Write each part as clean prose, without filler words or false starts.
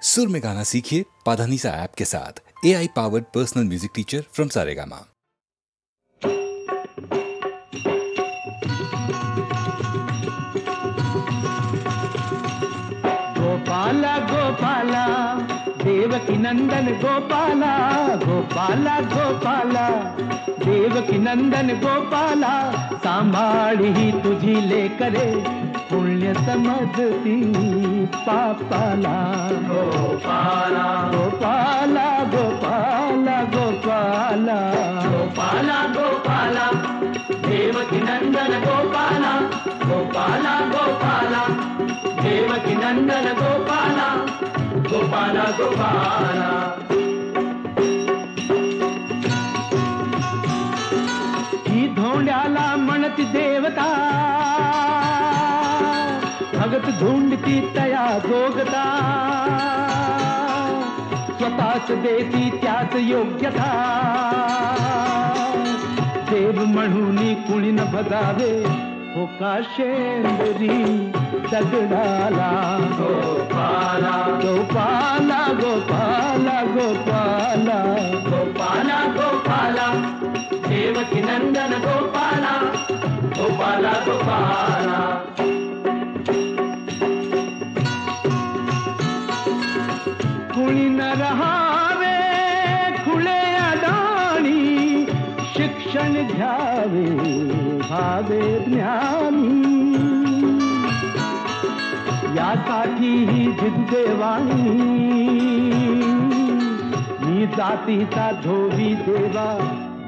सुर में गाना सीखिए पाधानीसा ऐप के साथ। AI powered personal music teacher from Saregama. Gopala Gopala Devaki Nandan Gopala, Gopala Gopala Devaki Nandan Gopala, सांभाळी तुझी लेकरे पुण्य समजती पापाला। गोपाला गोपाला गोपाला गोपाला गोपाला गोपाला देवकी नंदन गोपाला, गोपाला गोपाला देवकी नंदन गोपाला, गोपाला गोपाला। ही धोंड्याला म्हणती देवता, भगत धुंडती तया जोगता, स्वतःच देती त्याच योग्यता, देव म्हणून कुणी न भगावे हो का शेंदरी दगडाला। गोपाला गोपाला गोपाला गोपाला गोपाला गोपाला देवकी नंदन गोपाला, गोपाला गोपाला। कुणी न रहावे खुले अडाणी, शिक्षण घ्यावे भावे ज्ञानी, यासाठी ही जिद्देवाणी मी जातीचा धोबी देवा,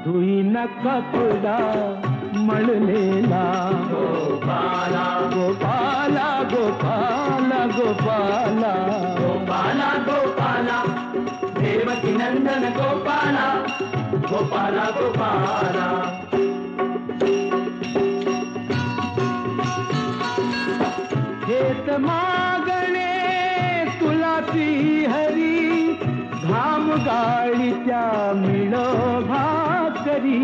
धुई न कपडा मळलेला। गोपाला गोपाला गोपाला गोपाला गोपाला गोपाला देवकी नंदन गोपाला, गोपाला गोपाला। हेत मागणे तुला ती हरी, घाम गाळीच्या मिळो भाकरी,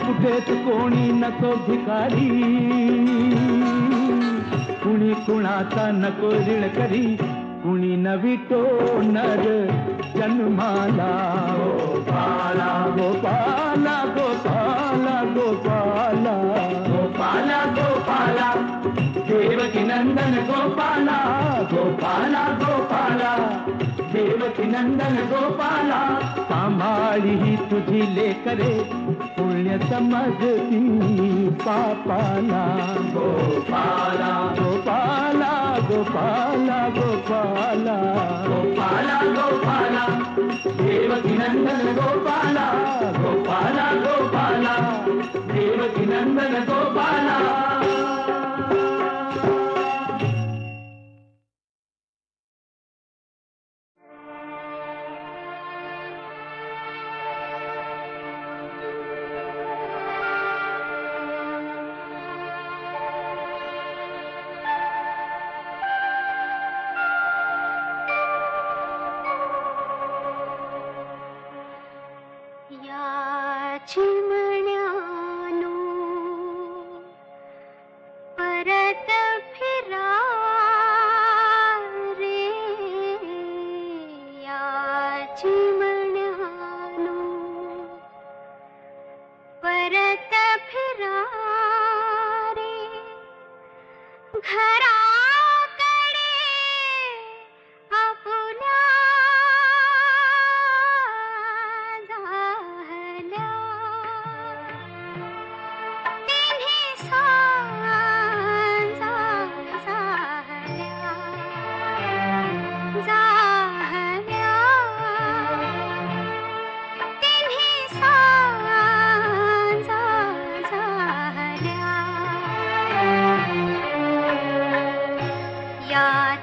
कुठेच कोणी नको भिकारी, कुणी कुणाचा नको ऋण करी, कुणी नवितो नर जन्माला। गोपाला गोपाला गोपाला गोपाला गोपाला गोपाला देवकी नंदन गोपाला, गोपाला गोपाला देवकी नंदन गोपाला, सांभाळी ही तुझी लेकरे पुण्य समजती पापाला। गोपाला गोपाला गोपाला गोपाला गोपाला गोपाला देवकी नंदन गोपाला, गोपाला गोपाला देवकी नंदन गोपाला। चिमण्यानो परत फिरा रे, या चिमण्यानो परत फिरा रे, घराकडे आपुल्या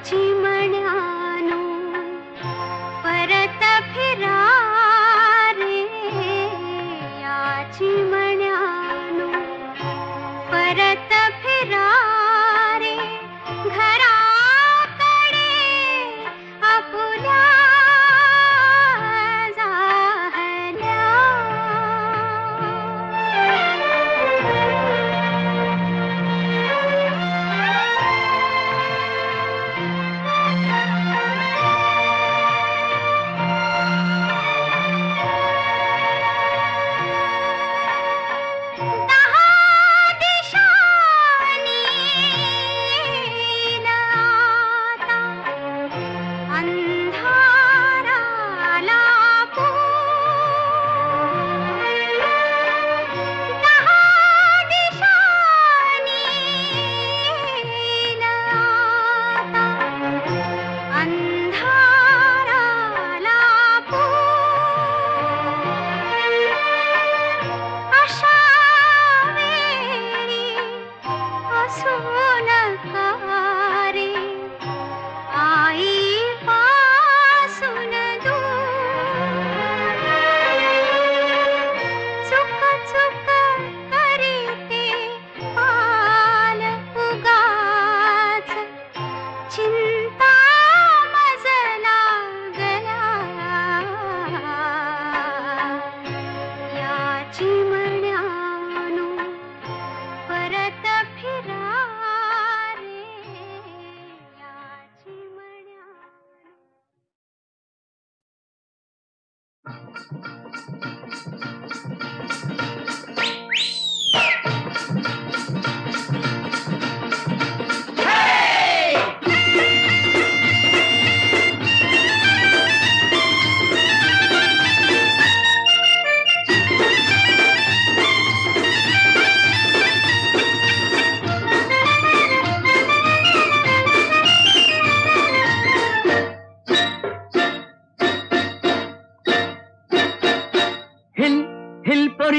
चिमण्यानो परत फिरा रे, या चिमण्यानो परत फिरा रे, घराकडे आपुल्या जाहल्या।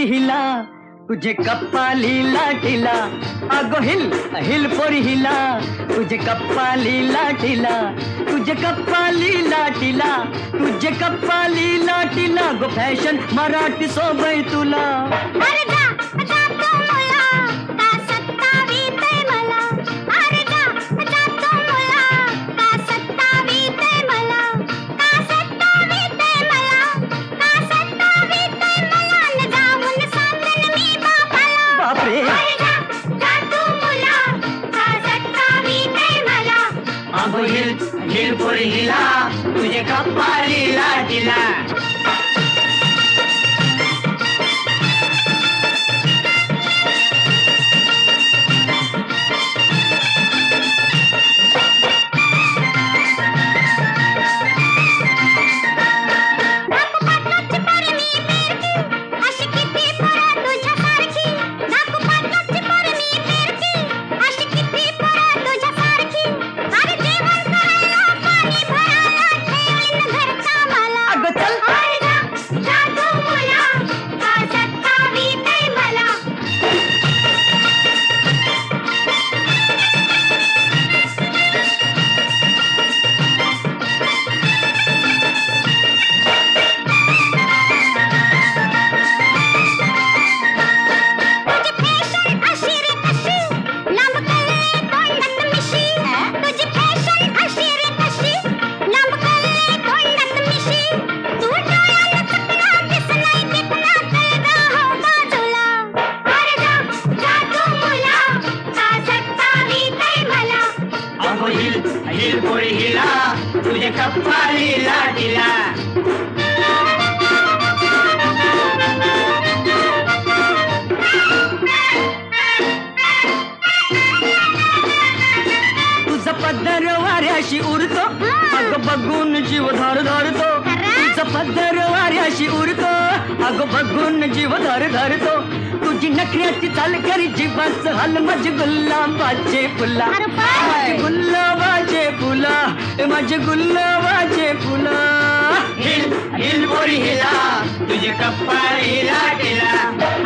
हिला तुझे कप्पाली लाटीला अगो हिल हिल पोरी हिला तुझे कप्पाली लाटीला तुझे कप्पाली लाटीला तुझे कप्पाली लाटीला गो फॅशन मराठी सोबय तुला अरे जा जा तो मला का सत्तावीत मला अरे जा जा तो मला का सत्तावीत मला का सत्तावीत मला का सत्तावीत मला न जाऊन सांगन मी बापाला बापरे अरे जा जा तो मला का सत्तावीत मला अगो हिल हिल पोरी हिला तुझे कप्पाली लाटीला तुझे कप्पाली लाटीला तुझा पदर वाऱ्याशी उरतो अग बघून जीव धर धरतो तुझा पदर वाऱ्याशी उरतो अग बघून जीव धर धरतो तुझी नखऱ्याची चाल करी जीवाच हल माझे गुलाबाचे फुला माझे गुलाबाचे फुला माझे गुलाबाचे फुला हिल हिल पोरी हिला तुझे कप्पाली लाटीला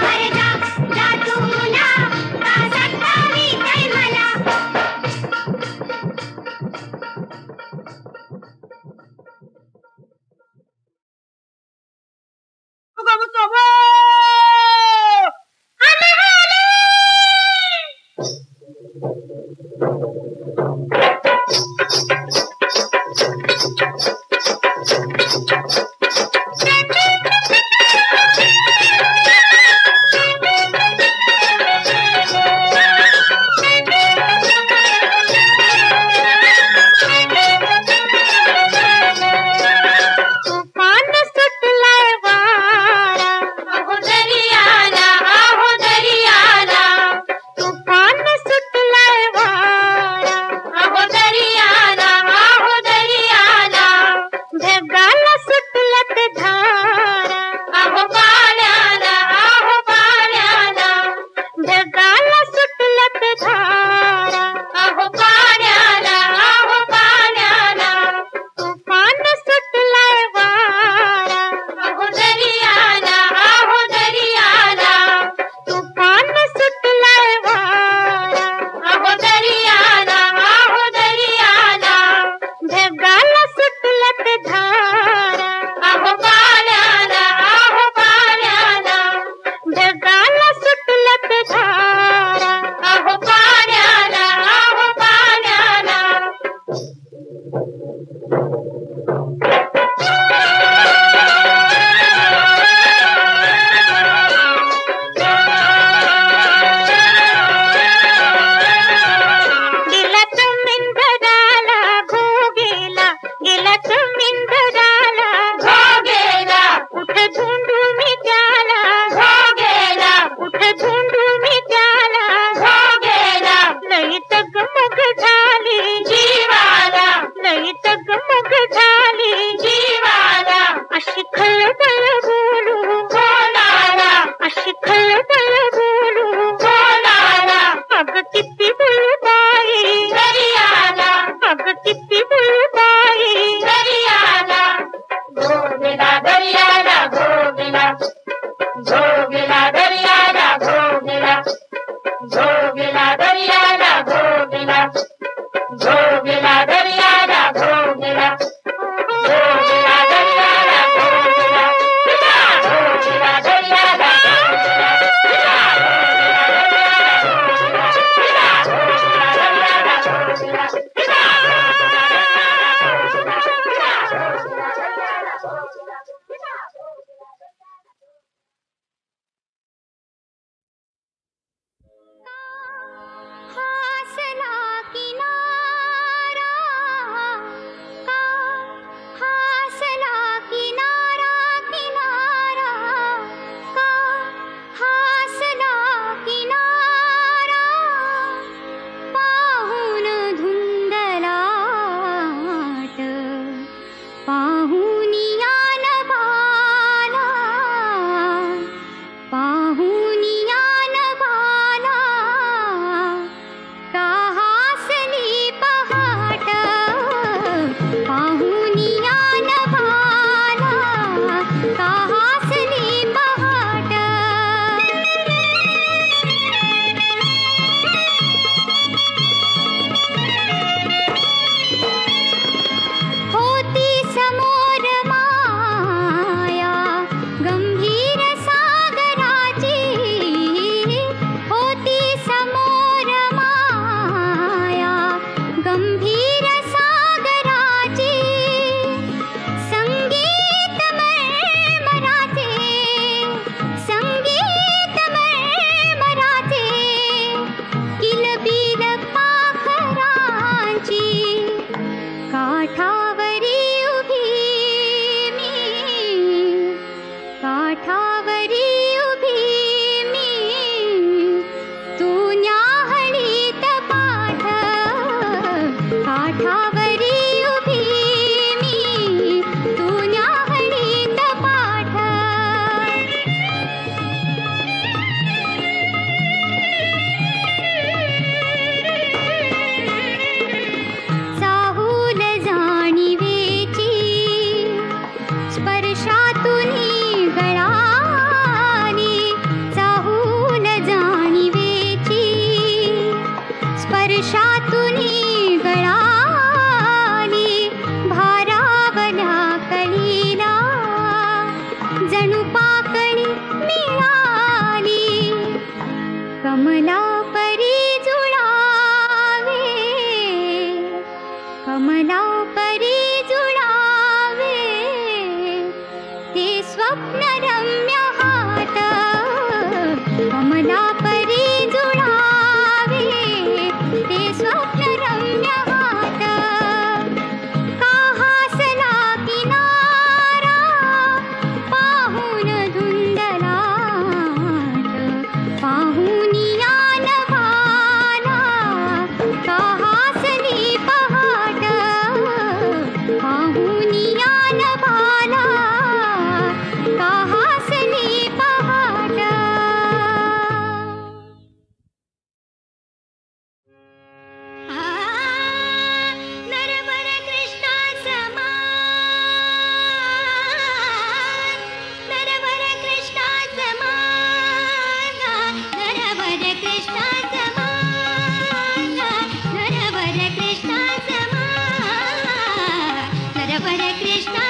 अरे जा जा तू मुला का सत्तावीत मला कमला परी जुळावे ते स्वप्न रम्य हात कमला परी जुळावे ते स्वप्न रम्य हात का हासला किनारा पाहून धुंदलाट पाहून यान भाला का हासली पहाट पाहून यान भाला का हासली पहाट नरवर कृष्णा समान नरवर कृष्णा समान नरवर कृष्णा समान नरवर कृष्णा समान नरवर कृष्णा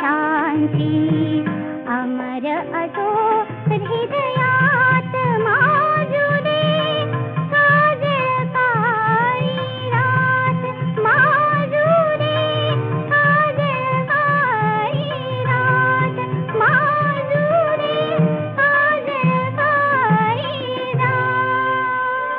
शांती अमर असो हृदयात माजुरे काजळ काळी रात माजुरे काजळ काळी रात माजुरे काजळ काळी रात.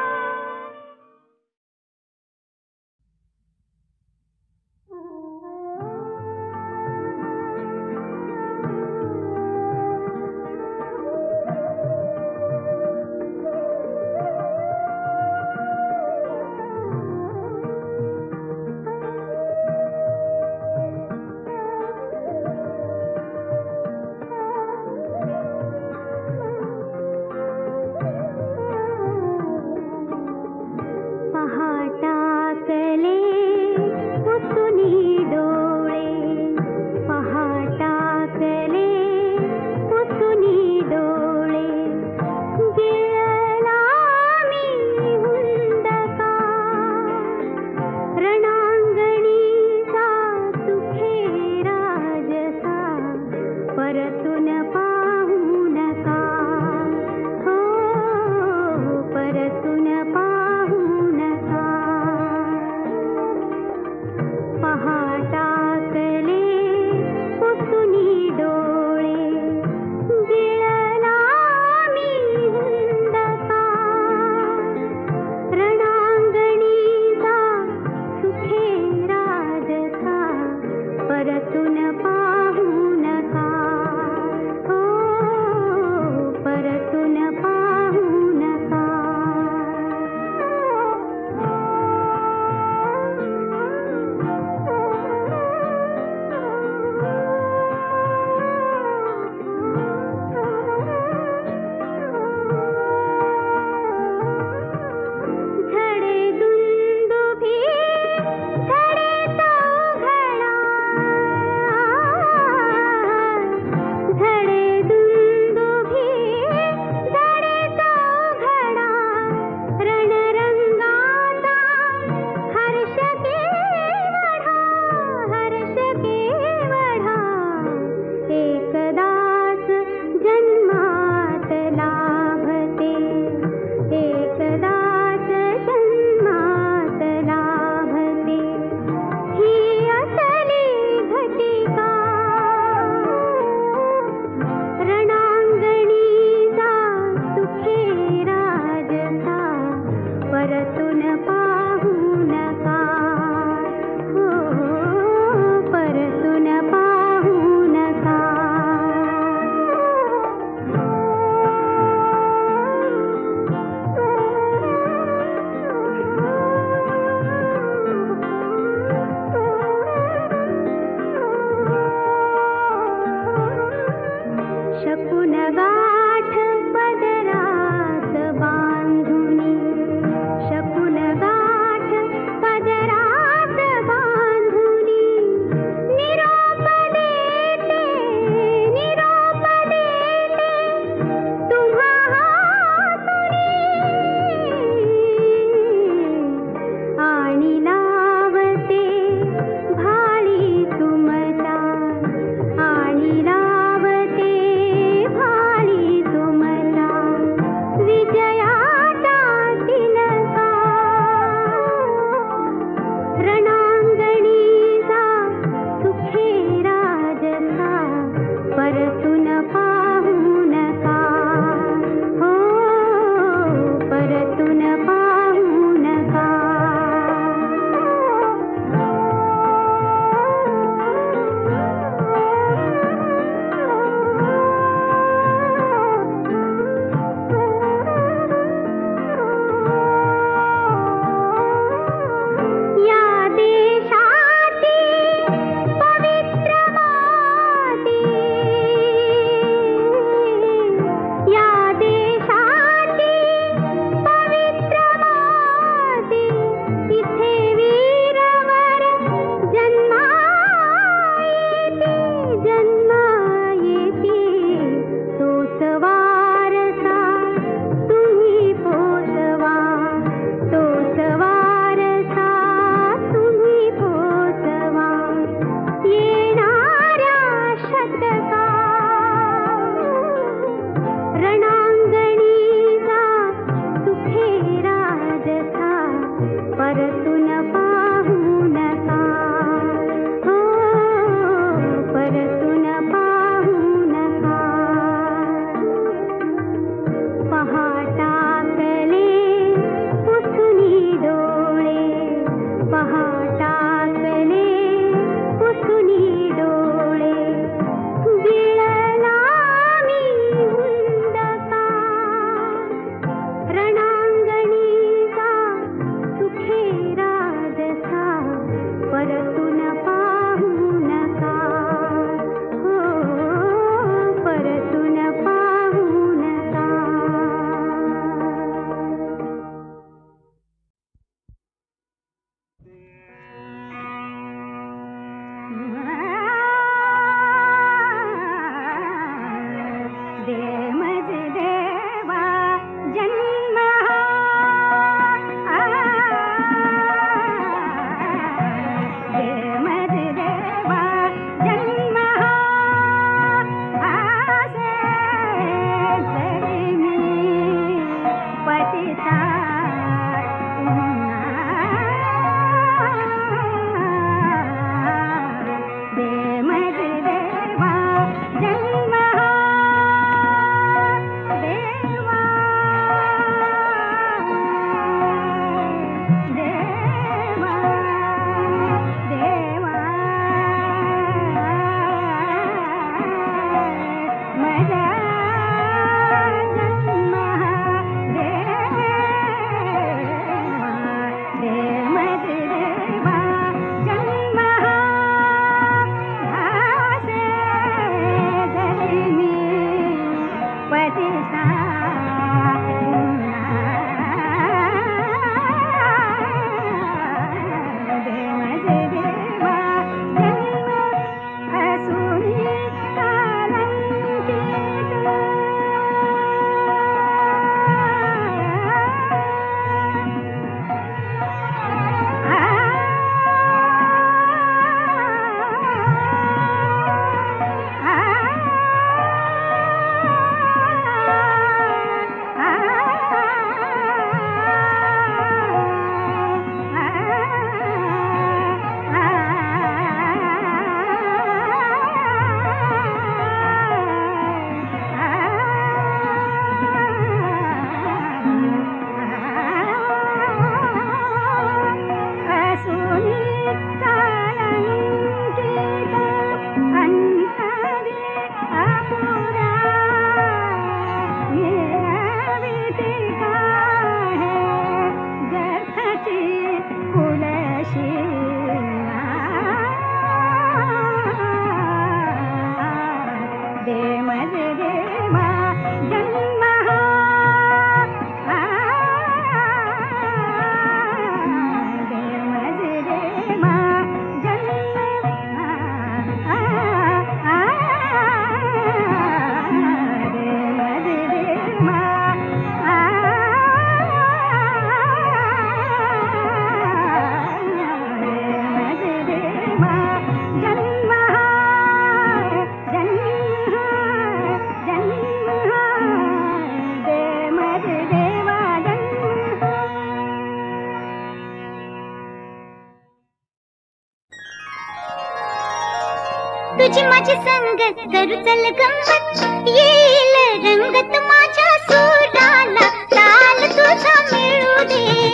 तुझी माझी संगत करू चल गंमत येईल रंगत माझ्या सुराला ताल तुझा मिळू दे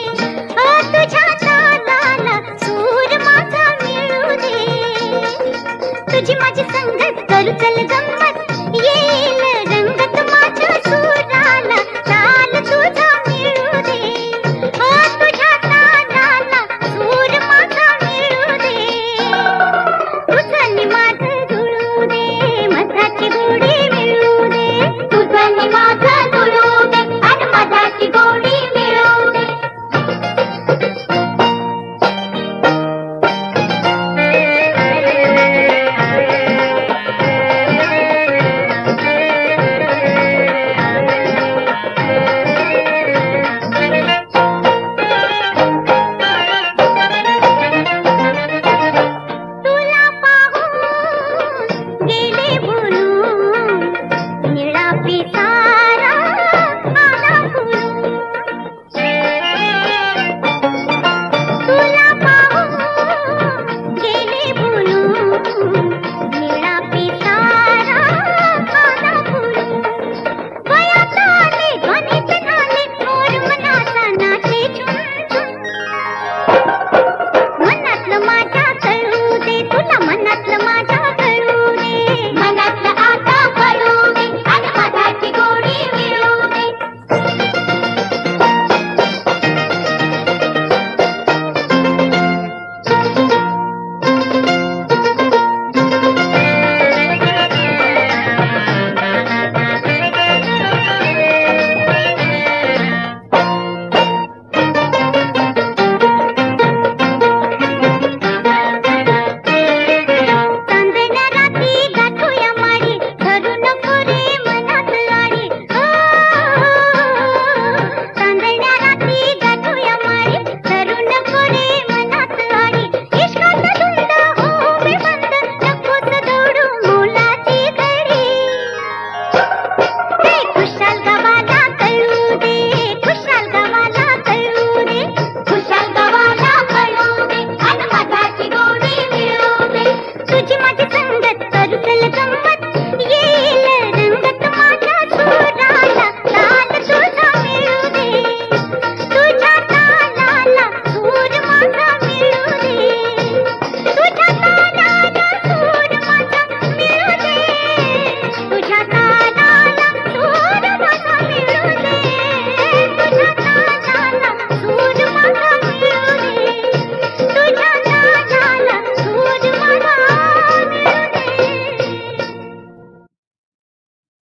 तुझ्या तालाला सूर माझा मिळू दे तुझी माझी संगत करू चल गंमत